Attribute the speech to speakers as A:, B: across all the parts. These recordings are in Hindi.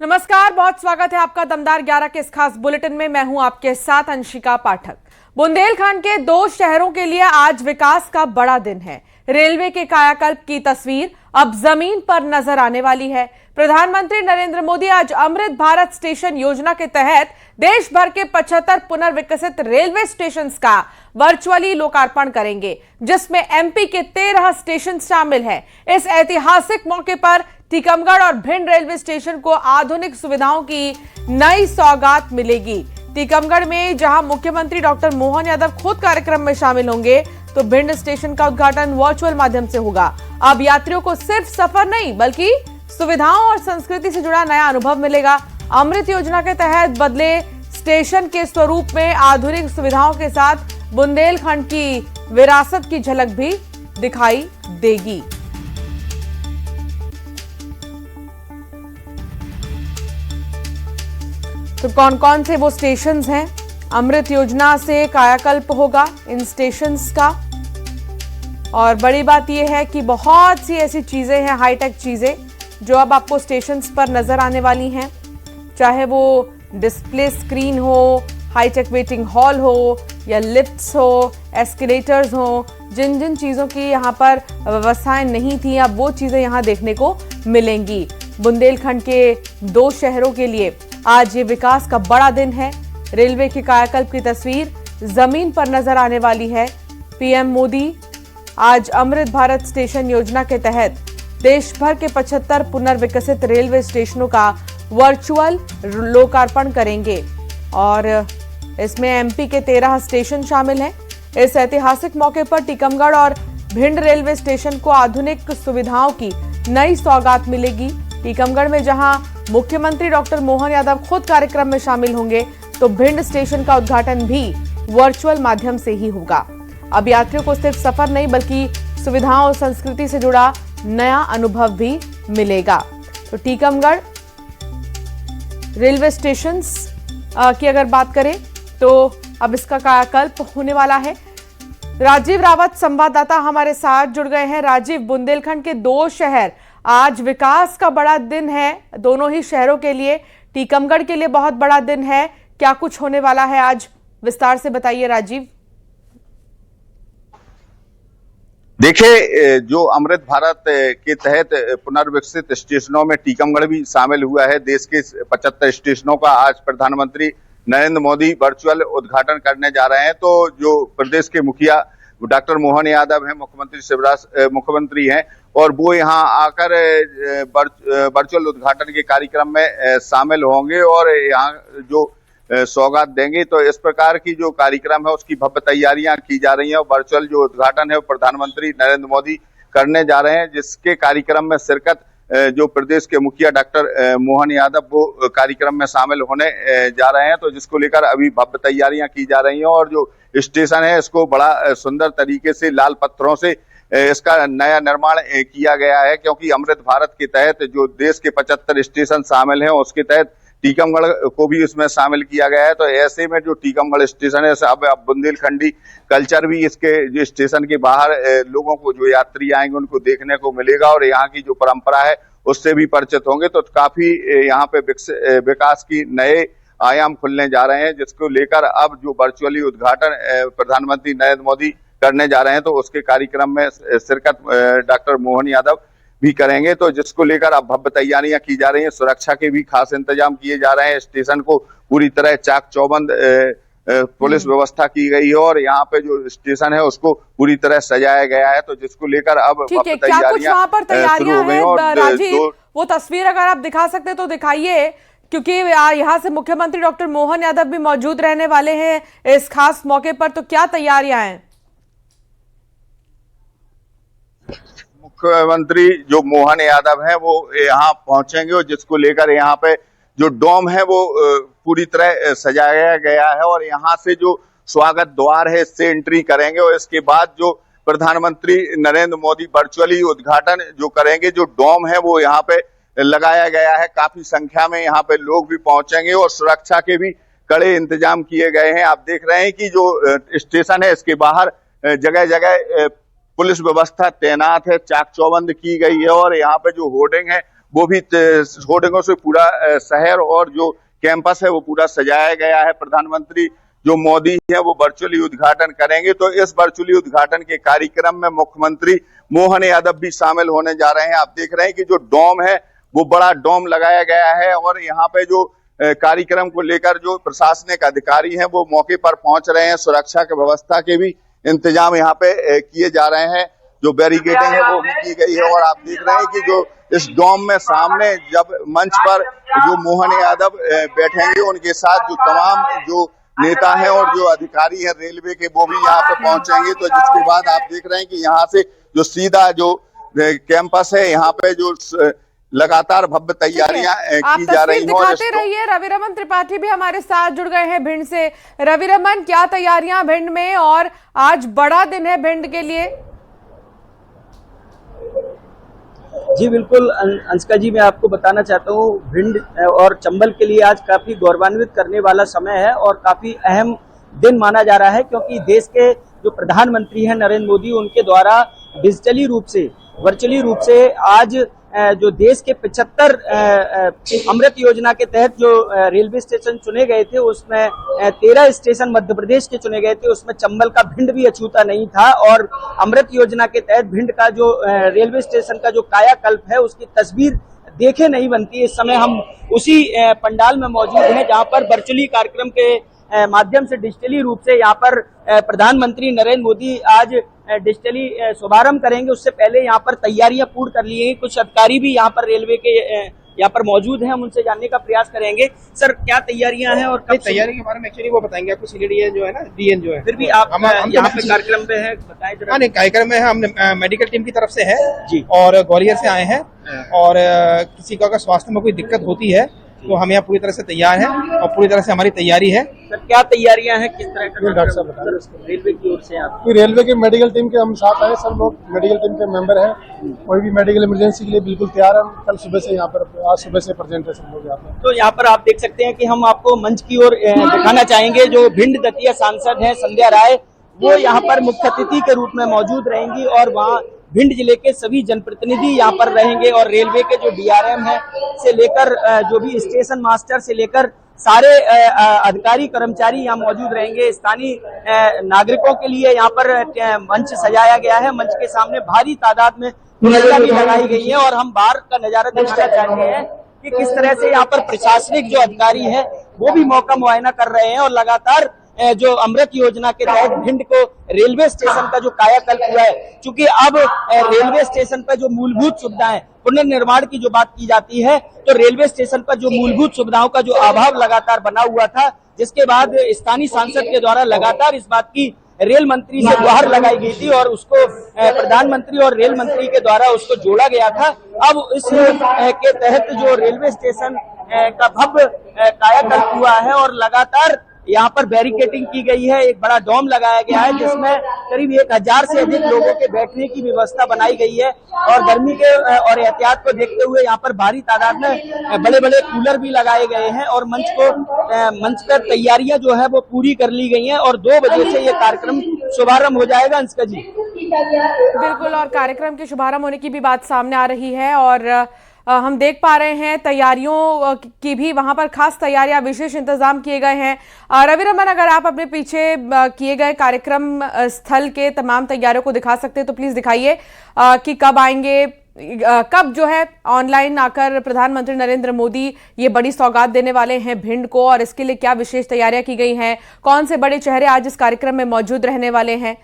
A: नमस्कार, बहुत स्वागत है आपका दमदार 11 के इस खास बुलेटिन में। मैं हूं आपके साथ अंशिका पाठक। बुंदेलखंड के 2 शहरों के लिए आज विकास का बड़ा दिन है। रेलवे के कायाकल्प की तस्वीर अब जमीन पर नजर आने वाली है। प्रधानमंत्री नरेंद्र मोदी आज अमृत भारत स्टेशन योजना के तहत देश भर के 75 पुनर्विकसित रेलवे स्टेशन का वर्चुअली लोकार्पण करेंगे, जिसमें एमपी के 13 स्टेशन शामिल हैं। इस ऐतिहासिक मौके पर टीकमगढ़ और भिंड रेलवे स्टेशन को आधुनिक सुविधाओं की नई सौगात मिलेगी। टीकमगढ़ में जहां मुख्यमंत्री डॉक्टर मोहन यादव खुद कार्यक्रम में शामिल होंगे, तो भिंड स्टेशन का उद्घाटन वर्चुअल माध्यम से होगा। अब यात्रियों को सिर्फ सफर नहीं, बल्कि सुविधाओं और संस्कृति से जुड़ा नया अनुभव मिलेगा। अमृत योजना के तहत बदले स्टेशन के स्वरूप में आधुनिक सुविधाओं के साथ बुंदेलखंड की विरासत की झलक भी दिखाई देगी। तो कौन कौन से वो स्टेशंस हैं? अमृत योजना से कायाकल्प होगा इन स्टेशंस का। और बड़ी बात यह है कि बहुत सी ऐसी चीजें हैं, हाईटेक चीजें, जो अब आपको स्टेशंस पर नजर आने वाली हैं। चाहे वो डिस्प्ले स्क्रीन हो, हाईटेक वेटिंग हॉल हो, या लिफ्ट्स हो, एस्केलेटर्स हो, जिन जिन चीजों की यहाँ पर व्यवस्थाएं नहीं थी, अब वो चीजें यहाँ देखने को मिलेंगी। बुंदेलखंड के 2 शहरों के लिए आज ये विकास का बड़ा दिन है। रेलवे के कायाकल्प की तस्वीर जमीन पर नजर आने वाली है। पीएम मोदी आज अमृत भारत स्टेशन योजना के तहत देश भर के 75 पुनर्विकसित रेलवे स्टेशनों का वर्चुअल लोकार्पण करेंगे और इसमें एमपी के 13 स्टेशन शामिल हैं। इस ऐतिहासिक मौके पर टीकमगढ़ और भिंड रेलवे स्टेशन को आधुनिक सुविधाओं की नई सौगात मिलेगी। टीकमगढ़ में जहां मुख्यमंत्री डॉक्टर मोहन यादव खुद कार्यक्रम में शामिल होंगे, तो भिंड स्टेशन का उद्घाटन भी वर्चुअल माध्यम से ही होगा। अब यात्रियों को सिर्फ सफर नहीं, बल्कि सुविधाओं और संस्कृति से जुड़ा नया अनुभव भी मिलेगा। तो टीकमगढ़ रेलवे स्टेशन की अगर बात करें, तो अब इसका कायाकल्प होने वाला है। राजीव रावत संवाददाता हमारे साथ जुड़ गए हैं। राजीव, बुंदेलखंड के 2 शहर, आज विकास का बड़ा दिन है दोनों ही शहरों के लिए। टीकमगढ़ के लिए बहुत बड़ा दिन है। क्या कुछ होने वाला है आज, विस्तार से बताइए राजीव।
B: देखिए, जो अमृत भारत के तहत पुनर्विकसित स्टेशनों में टीकमगढ़ भी शामिल हुआ है। देश के 75 स्टेशनों का आज प्रधानमंत्री नरेंद्र मोदी वर्चुअल उद्घाटन करने जा रहे हैं। तो जो प्रदेश के मुखिया डॉक्टर मोहन यादव हैं, मुख्यमंत्री हैं, और वो यहाँ आकर वर्चुअल उद्घाटन के कार्यक्रम में शामिल होंगे और यहाँ जो सौगात देंगे। तो इस प्रकार की जो कार्यक्रम है उसकी भव्य तैयारियां की जा रही हैं। वर्चुअल जो उद्घाटन है वो प्रधानमंत्री नरेंद्र मोदी करने जा रहे हैं, जिसके कार्यक्रम में शिरकत जो प्रदेश के मुखिया डॉक्टर मोहन यादव वो कार्यक्रम में शामिल होने जा रहे हैं। तो जिसको लेकर अभी भव्य तैयारियां की जा रही हैं और जो स्टेशन है इसको बड़ा सुंदर तरीके से लाल पत्थरों से इसका नया निर्माण किया गया है, क्योंकि अमृत भारत के तहत जो देश के 75 स्टेशन शामिल हैं उसके तहत टीकमगढ़ को भी इसमें शामिल किया गया है। तो ऐसे में जो टीकमगढ़ स्टेशन है, अब बुंदेलखंडी कल्चर भी इसके जो स्टेशन के बाहर लोगों को, जो यात्री आएंगे उनको देखने को मिलेगा और यहाँ की जो परंपरा है उससे भी परिचित होंगे। तो काफी यहाँ पे विकास की नए आयाम खुलने जा रहे हैं, जिसको लेकर अब जो वर्चुअली उद्घाटन प्रधानमंत्री नरेंद्र मोदी करने जा रहे हैं, तो उसके कार्यक्रम में शिरकत डॉक्टर मोहन यादव भी करेंगे। तो जिसको लेकर अब भव्य तैयारियां की जा रही हैं। सुरक्षा के भी खास इंतजाम किए जा रहे हैं। स्टेशन को पूरी तरह चाक चौबंद पुलिस व्यवस्था की गई है और यहाँ पे जो स्टेशन है उसको पूरी तरह सजाया गया है। तो जिसको लेकर अब भव्य तैयारियां शुरू हो गई हैं। और
A: राजीव, वो तस्वीर अगर आप दिखा सकते तो दिखाइए, क्योंकि यहाँ से मुख्यमंत्री डॉक्टर मोहन यादव भी मौजूद रहने वाले हैं इस खास मौके पर। तो क्या तैयारियां हैं?
B: मुख्यमंत्री जो मोहन यादव हैं वो यहाँ पहुंचेंगे और जिसको लेकर यहाँ पे जो डोम है वो पूरी तरह सजाया गया है और यहाँ से जो स्वागत द्वार है इससे एंट्री करेंगे और इसके बाद जो प्रधानमंत्री नरेंद्र मोदी वर्चुअली उद्घाटन जो करेंगे, जो डोम है वो यहाँ पे लगाया गया है। काफी संख्या में यहाँ पे लोग भी पहुंचेंगे और सुरक्षा के भी कड़े इंतजाम किए गए हैं। आप देख रहे हैं कि जो स्टेशन है इसके बाहर जगह जगह पुलिस व्यवस्था तैनात है, चाक चौबंद की गई है और यहाँ पे जो होर्डिंग है वो भी होर्डिंगों से पूरा शहर और जो कैंपस है वो पूरा सजाया गया है। प्रधानमंत्री जो मोदी है वो वर्चुअली उद्घाटन करेंगे, तो इस वर्चुअली उद्घाटन के कार्यक्रम में मुख्यमंत्री मोहन यादव भी शामिल होने जा रहे हैं। आप देख रहे हैं कि जो डोम है वो बड़ा डोम लगाया गया है और यहाँ पे जो कार्यक्रम को लेकर जो प्रशासनिक अधिकारी हैं वो मौके पर पहुंच रहे हैं। सुरक्षा की व्यवस्था के भी इंतजाम यहाँ पे किए जा रहे हैं, जो बैरिकेडिंग है वो भी की गई है। और आप देख रहे हैं कि जो इस डोम में सामने जब मंच पर जो मोहन यादव बैठेंगे उनके साथ जो तमाम जो नेता हैं और जो अधिकारी हैं रेलवे के वो भी यहाँ पे पहुंचेंगे। तो जिसके बाद आप देख रहे हैं कि यहाँ से जो सीधा जो कैंपस है यहाँ पे जो लगातार भव्य तैयारियां की जा रही हैं।
A: दिखाते रहिए। रविरमन त्रिपाठी भी हमारे साथ जुड़ गए हैं भिंड से। रविरमन, क्या तैयारियां भिंड में, और आज बड़ा दिन है भिंड के लिए?
C: जी बिल्कुल अंशिका जी, मैं आपको बताना चाहता हूँ भिंड और चंबल के लिए आज काफी गौरवान्वित करने वाला समय है और काफी अहम दिन माना जा रहा है, क्योंकि देश के जो प्रधानमंत्री हैं नरेंद्र मोदी, उनके द्वारा डिजिटली रूप से, वर्चुअली रूप से आज जो देश के 75 अमृत योजना के तहत जो रेलवे स्टेशन चुने गए थे उसमें 13 स्टेशन मध्य प्रदेश के चुने गए थे, उसमें चंबल का भिंड भी अछूता नहीं था। और अमृत योजना के तहत भिंड का जो रेलवे स्टेशन का जो कायाकल्प है उसकी तस्वीर देखे नहीं बनती। इस समय हम उसी पंडाल में मौजूद हैं जहां पर वर्चुअली कार्यक्रम के माध्यम से डिजिटली रूप से यहाँ पर प्रधानमंत्री नरेंद्र मोदी आज डिजिटली शुभारंभ करेंगे। उससे पहले यहाँ पर तैयारियां पूर्ण कर ली हैं। कुछ अधिकारी भी यहाँ पर रेलवे के यहाँ पर मौजूद हैं, हम उनसे जानने का प्रयास करेंगे। सर, क्या तैयारियां हैं और
D: तैयारी के बारे में एक्चुअली वो बताएंगे आपको। सीडीएन जो है ना, डीएन जो है,
C: फिर भी आप यहाँ पे कार्यक्रम पे है, बताएं जरा।
D: नहीं, कार्यक्रम में हम मेडिकल टीम की तरफ से है
C: जी,
D: और ग्वालियर से आए हैं। और किसी को अगर स्वास्थ्य में कोई दिक्कत होती है तो हम यहाँ पूरी तरह से तैयार हैं और पूरी तरह से हमारी तैयारी है।
C: सर, क्या तैयारियां हैं, किस तरह का?
E: डॉक्टर साहब बता
C: रेलवे की ओर से आप?
E: रेलवे के मेडिकल टीम के हम साथ आए, सब लोग मेडिकल टीम के मेंबर हैं। कोई भी मेडिकल इमरजेंसी के लिए बिल्कुल तैयार है। कल सुबह से यहाँ पर, आज सुबह से प्रेजेंट है सब लोग यहाँ पर।
C: तो यहाँ पर आप देख सकते हैं कि हम आपको मंच की ओर दिखाना चाहेंगे। जो भिंड दतिया सांसद हैं संध्या राय, वो यहाँ पर मुख्य अतिथि के रूप में मौजूद रहेंगी और वहाँ भिंड जिले के सभी जनप्रतिनिधि यहाँ पर रहेंगे और रेलवे के जो डीआरएम है से लेकर जो भी स्टेशन मास्टर से लेकर सारे अधिकारी कर्मचारी यहाँ मौजूद रहेंगे। स्थानीय नागरिकों के लिए यहाँ पर मंच सजाया गया है। मंच के सामने भारी तादाद में महिला भी लगाई गई है और हम बाहर का नजारा दिखाना चाहते हैं कि किस तरह से यहाँ पर प्रशासनिक जो अधिकारी है वो भी मौका मुआयना कर रहे हैं और लगातार जो अमृत योजना के तहत भिंड को रेलवे स्टेशन का जो कायाकल्प हुआ है, चूंकि अब रेलवे स्टेशन पर जो मूलभूत सुविधाएं, पुनर्निर्माण की जो बात की जाती है, तो रेलवे स्टेशन पर जो मूलभूत सुविधाओं का जो अभाव लगातार बना हुआ था, जिसके बाद स्थानीय सांसद के द्वारा लगातार इस बात की रेल मंत्री से गुहार लगाई गई थी और उसको प्रधानमंत्री और रेल मंत्री के द्वारा उसको जोड़ा गया था। अब इस के तहत जो रेलवे स्टेशन का भव्य कायाकल्प हुआ है और लगातार यहाँ पर बैरिकेडिंग की गई है। एक बड़ा डोम लगाया गया है जिसमें करीब 1000 से अधिक लोगों के बैठने की व्यवस्था बनाई गई है और गर्मी के और एहतियात को देखते हुए यहाँ पर भारी तादाद में बड़े बड़े कूलर भी लगाए गए हैं और मंच पर तैयारियां जो है वो पूरी कर ली गई हैं और 2 बजे से ये कार्यक्रम शुभारंभ हो जाएगा। अंशिका जी,
A: बिल्कुल, और कार्यक्रम के शुभारंभ होने की भी बात सामने आ रही है और हम देख पा रहे हैं तैयारियों की भी वहां पर खास तैयारियां, विशेष इंतजाम किए गए हैं। रविरमन, अगर आप अपने पीछे किए गए कार्यक्रम स्थल के तमाम तैयारियों को दिखा सकते हैं तो प्लीज दिखाइए कि कब आएंगे, कब जो है ऑनलाइन आकर प्रधानमंत्री नरेंद्र मोदी ये बड़ी सौगात देने वाले हैं भिंड को, और इसके लिए क्या विशेष तैयारियां की गई हैं, कौन से बड़े चेहरे आज इस कार्यक्रम में मौजूद रहने वाले हैं?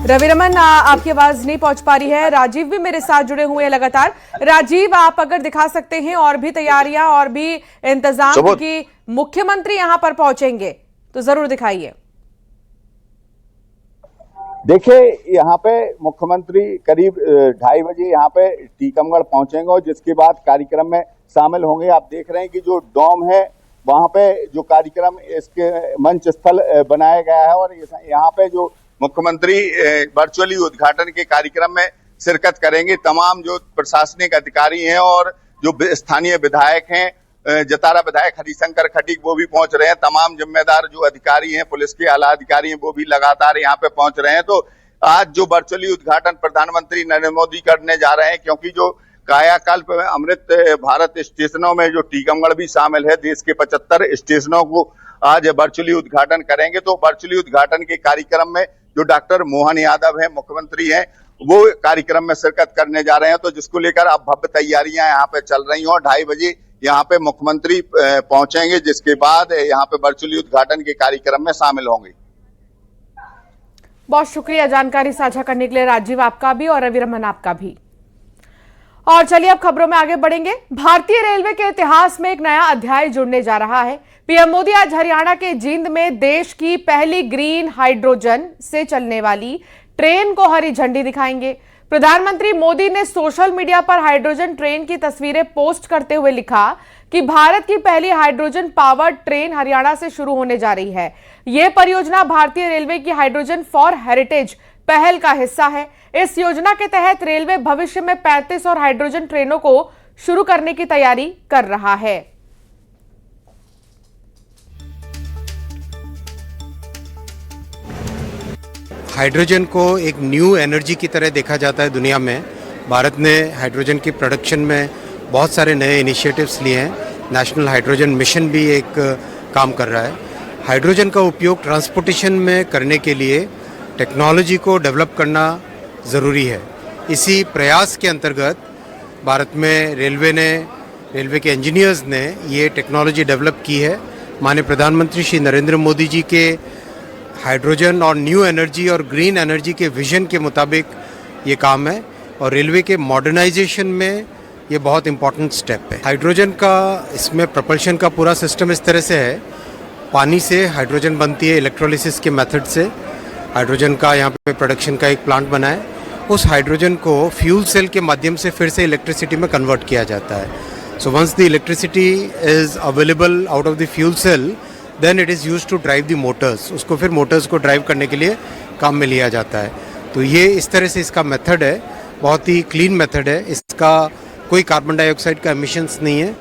A: रविरमन, आपकी आवाज नहीं पहुंच पा रही है। राजीव भी मेरे साथ जुड़े हुए हैं लगातार। राजीव, आप अगर दिखा सकते हैं और भी तैयारियां और भी इंतजाम की, मुख्यमंत्री यहां पर पहुंचेंगे तो जरूर दिखाइए।
B: देखिए, यहाँ पे मुख्यमंत्री करीब 2:30 बजे यहाँ पे टीकमगढ़ पहुंचेंगे और जिसके बाद कार्यक्रम में शामिल होंगे। आप देख रहे हैं कि जो डोम है वहां पे जो कार्यक्रम इसके मंच स्थल बनाया गया है और यहाँ पे जो मुख्यमंत्री वर्चुअली उद्घाटन के कार्यक्रम में शिरकत करेंगे। तमाम जो प्रशासनिक अधिकारी हैं और जो स्थानीय विधायक हैं जतारा विधायक हरिशंकर खटीक वो भी पहुंच रहे हैं। तमाम जिम्मेदार जो अधिकारी हैं, पुलिस के आला अधिकारी हैं, वो भी लगातार यहाँ पे पहुंच रहे हैं। तो आज जो वर्चुअली उद्घाटन प्रधानमंत्री नरेंद्र मोदी करने जा रहे हैं, क्योंकि जो कायाकल्प अमृत भारत स्टेशनों में जो टीकमगढ़ भी शामिल है, देश के 75 स्टेशनों को आज वर्चुअली उद्घाटन करेंगे। तो वर्चुअली उद्घाटन के कार्यक्रम में जो डॉक्टर मोहन यादव है, मुख्यमंत्री हैं, वो कार्यक्रम में शिरकत करने जा रहे हैं। तो जिसको लेकर अब भव्य तैयारियां यहाँ पे चल रही हैं और 2:30 बजे यहाँ पे मुख्यमंत्री पहुंचेंगे, जिसके बाद यहाँ पे वर्चुअली उद्घाटन के कार्यक्रम में शामिल होंगे।
A: बहुत शुक्रिया जानकारी साझा करने के लिए राजीव, आपका भी और रवि रमन आपका भी। और चलिए अब खबरों में आगे बढ़ेंगे। भारतीय रेलवे के इतिहास में एक नया अध्याय जुड़ने जा रहा है। पीएम मोदी आज हरियाणा के जींद में देश की पहली ग्रीन हाइड्रोजन से चलने वाली ट्रेन को हरी झंडी दिखाएंगे। प्रधानमंत्री मोदी ने सोशल मीडिया पर हाइड्रोजन ट्रेन की तस्वीरें पोस्ट करते हुए लिखा कि भारत की पहली हाइड्रोजन पावर्ड ट्रेन हरियाणा से शुरू होने जा रही है। यह परियोजना भारतीय रेलवे की हाइड्रोजन फॉर हेरिटेज पहल का हिस्सा है। इस योजना के तहत रेलवे भविष्य में 35 और हाइड्रोजन ट्रेनों को शुरू करने की तैयारी कर रहा है।
F: हाइड्रोजन को एक न्यू एनर्जी की तरह देखा जाता है दुनिया में। भारत ने हाइड्रोजन की प्रोडक्शन में बहुत सारे नए इनिशिएटिव्स लिए हैं। नेशनल हाइड्रोजन मिशन भी एक काम कर रहा है। हाइड्रोजन का उपयोग ट्रांसपोर्टेशन में करने के लिए टेक्नोलॉजी को डेवलप करना ज़रूरी है। इसी प्रयास के अंतर्गत भारत में रेलवे के इंजीनियर्स ने ये टेक्नोलॉजी डेवलप की है। माननीय प्रधानमंत्री श्री नरेंद्र मोदी जी के हाइड्रोजन और न्यू एनर्जी और ग्रीन एनर्जी के विजन के मुताबिक ये काम है और रेलवे के मॉडर्नाइजेशन में ये बहुत इम्पोर्टेंट स्टेप है। हाइड्रोजन का इसमें प्रोपल्शन का पूरा सिस्टम इस तरह से है, पानी से हाइड्रोजन बनती है इलेक्ट्रोलिसिस के मेथड से। हाइड्रोजन का यहाँ पे प्रोडक्शन का एक प्लांट बना है। उस हाइड्रोजन को फ्यूल सेल के माध्यम से फिर से इलेक्ट्रिसिटी में कन्वर्ट किया जाता है। So once the electricity is available out of the fuel cell, then it is use to drive the motors. उसको फिर मोटर्स को ड्राइव करने के लिए काम में लिया जाता है। तो ये इस तरह से इसका मेथड है, बहुत ही क्लीन मेथड है। इसका कोई कार्बन डाइऑक्साइड का एमिशंस नहीं है।